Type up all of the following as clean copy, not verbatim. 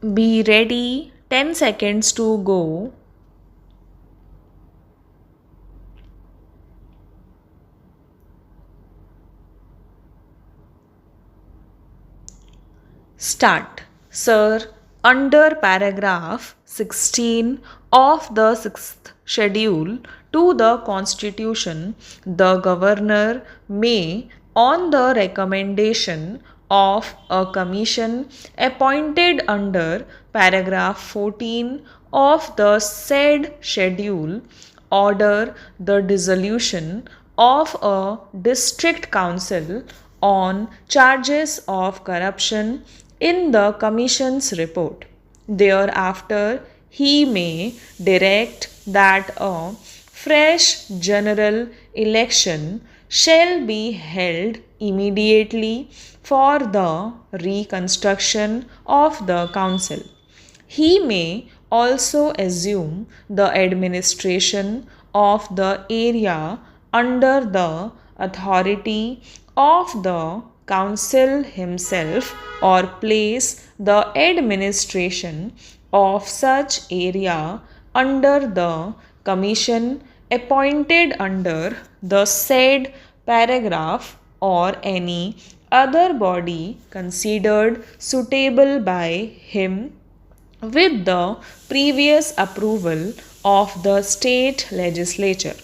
Be ready, 10 seconds to go. Start. Sir, under paragraph 16 of the 6th schedule to the Constitution, the Governor may, on the recommendation of a commission appointed under paragraph 14 of the said schedule, order the dissolution of a district council on charges of corruption in the Commission's report. Thereafter, he may direct that a fresh general election shall be held immediately for the reconstruction of the council. He may also assume the administration of the area under the authority of the council himself or place the administration of such area under the commission appointed under the said paragraph or any other body considered suitable by him with the previous approval of the state legislature.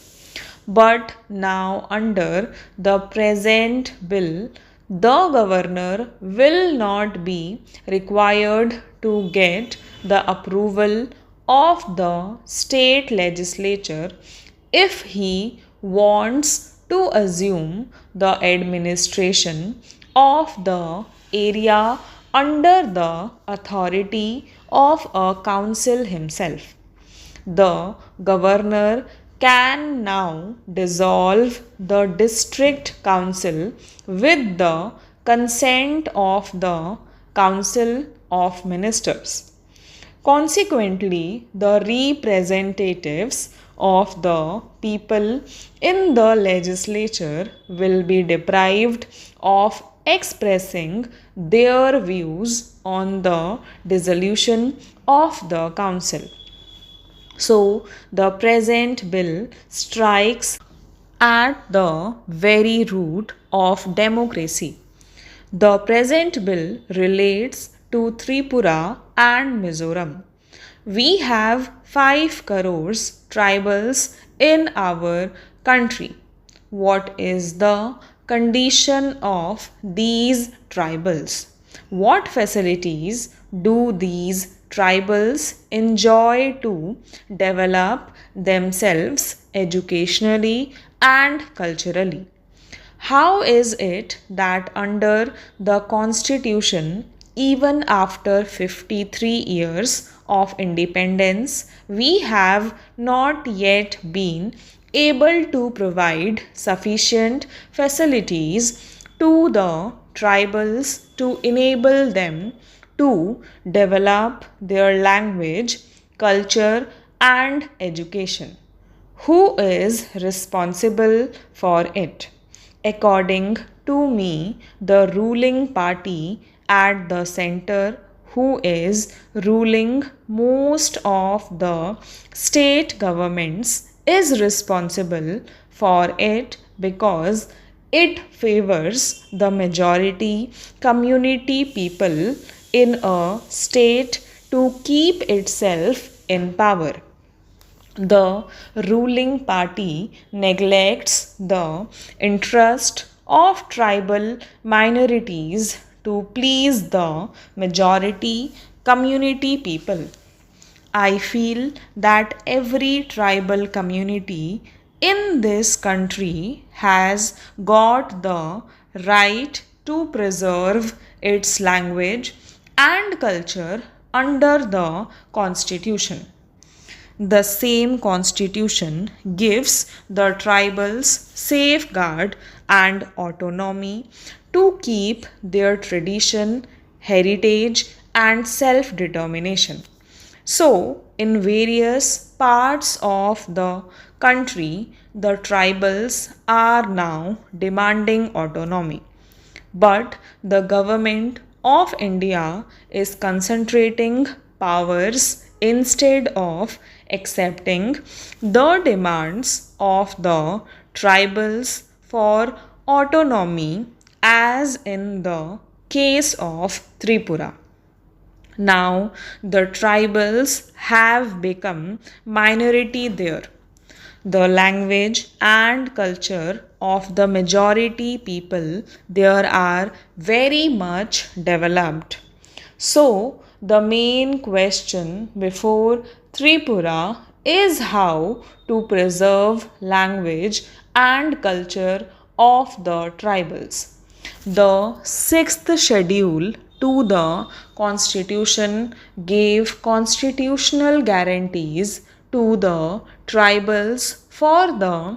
But now, under the present bill, the governor will not be required to get the approval of the state legislature if he wants to assume the administration of the area under the authority of a council himself. The governor can now dissolve the district council with the consent of the council of ministers. Consequently, the representatives of the people in the legislature will be deprived of expressing their views on the dissolution of the council. So, the present bill strikes at the very root of democracy. The present bill relates to Tripura and Mizoram. We have 5 crores tribals in our country. What is the condition of these tribals? What facilities do these tribals enjoy to develop themselves educationally and culturally? How is it that under the Constitution, even after 53 years of independence, we have not yet been able to provide sufficient facilities to the tribals to enable them to develop their language, culture, and education? Who is responsible for it? According to me, the ruling party at the center, who is ruling most of the state governments, is responsible for it because it favors the majority community people in a state to keep itself in power. The ruling party neglects the interest of tribal minorities to please the majority community people. I feel that every tribal community in this country has got the right to preserve its language and culture under the Constitution. The same constitution gives the tribals safeguard and autonomy to keep their tradition, heritage, and self determination. So, in various parts of the country, the tribals are now demanding autonomy. But the government of India is concentrating powers instead of accepting the demands of the tribals for autonomy, as in the case of Tripura. Now, the tribals have become minority there. The language and culture of the majority people there are very much developed. So, the main question before Tripura is how to preserve language and culture of the tribals. The sixth schedule to the Constitution gave constitutional guarantees to the tribals for the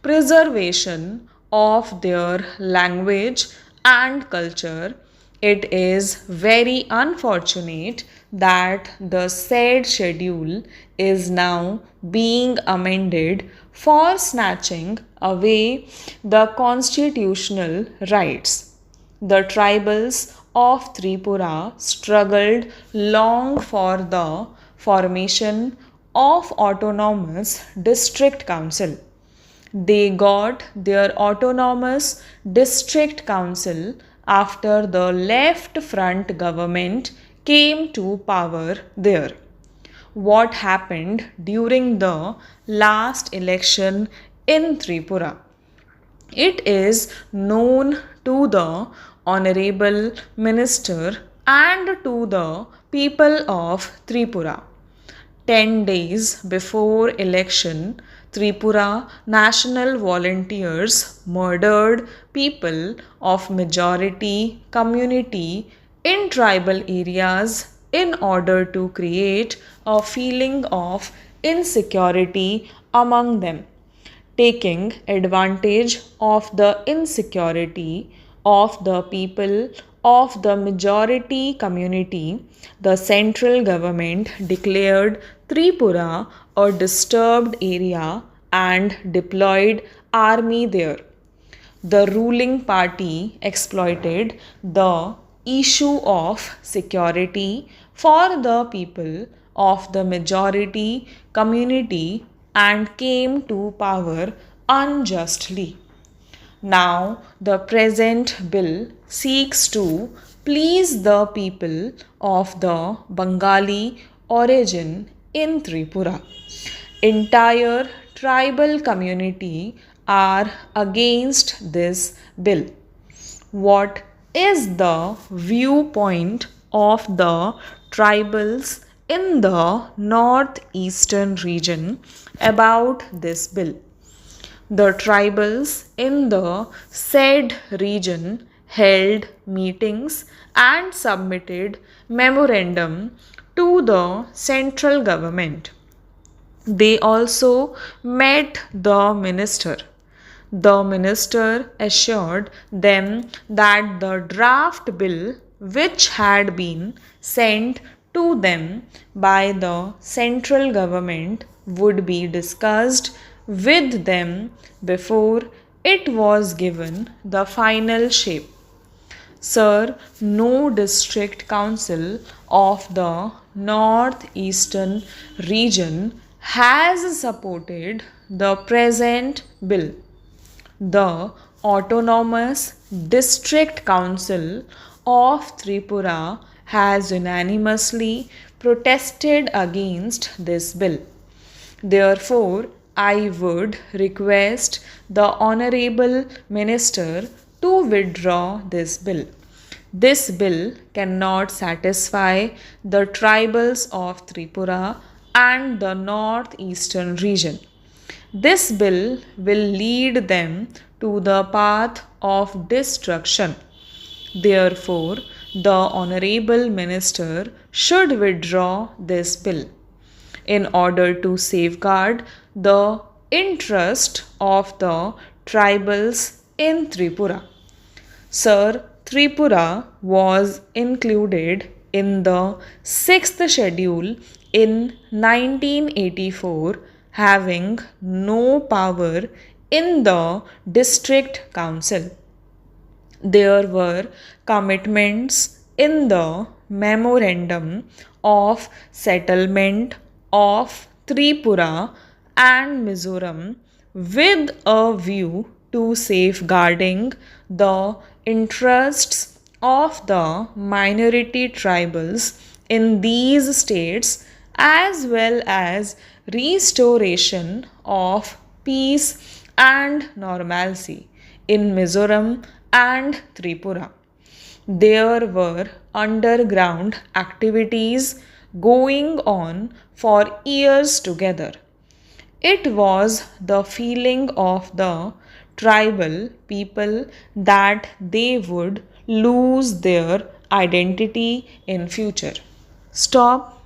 preservation of their language and culture. It is very unfortunate that the said schedule is now being amended for snatching away the constitutional rights. The tribals of Tripura struggled long for the formation of autonomous district council. They got their autonomous district council after the left front government came to power there. What happened during the last election in Tripura? It is known to the Honorable Minister and to the people of Tripura. 10 days before election, Tripura National Volunteers murdered people of majority community in tribal areas in order to create a feeling of insecurity among them. Taking advantage of the insecurity of the people of the majority community, the central government declared Tripura a disturbed area and deployed army there. The ruling party exploited the issue of security for the people of the majority community and came to power unjustly. Now, the present bill seeks to please the people of the Bengali origin in Tripura. Entire tribal community are against this bill. What is the viewpoint of the tribals in the northeastern region about this bill? The tribals in the said region held meetings and submitted memorandum to the central government. They also met the minister. The minister assured them that the draft bill, which had been sent to them by the central government, would be discussed with them before it was given the final shape. Sir, no district council of the northeastern region has supported the present bill. The Autonomous District Council of Tripura has unanimously protested against this bill. Therefore, I would request the Honorable Minister to withdraw this bill. This bill cannot satisfy the tribals of Tripura and the northeastern region. This bill will lead them to the path of destruction. Therefore, the Honorable Minister should withdraw this bill in order to safeguard the interest of the tribals in Tripura. Sir, Tripura was included in the 6th schedule in 1984, having no power in the district council. There were commitments in the memorandum of settlement of Tripura and Mizoram with a view to safeguarding the interests of the minority tribals in these states as well as restoration of peace and normalcy in Mizoram and Tripura. There were underground activities going on for years together. It was the feeling of the tribal people that they would lose their identity in future. Stop.